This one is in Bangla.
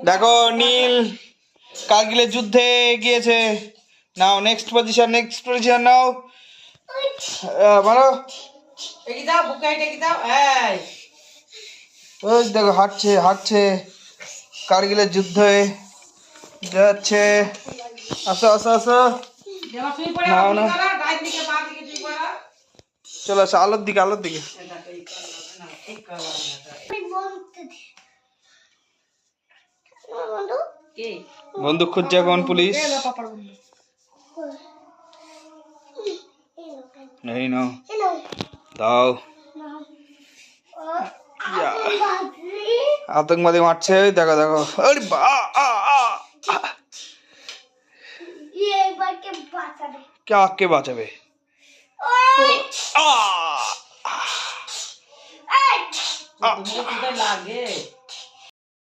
দেখো নীল কারগিলের যুদ্ধে গিয়েছে। নাও নেক্সট পজিশন নাও। মারো। ওই দেখো হাঁটছে কারগিলের যুদ্ধে যাচ্ছে। আসো নাও না, চলো আসো আলোর দিকে। বন্দুক খুঁজছে এখন পুলিশ। এই নাও, দাও। আতঙ্কবাদী মারছে, দেখো আরে কে বাঁচাবে? লাগে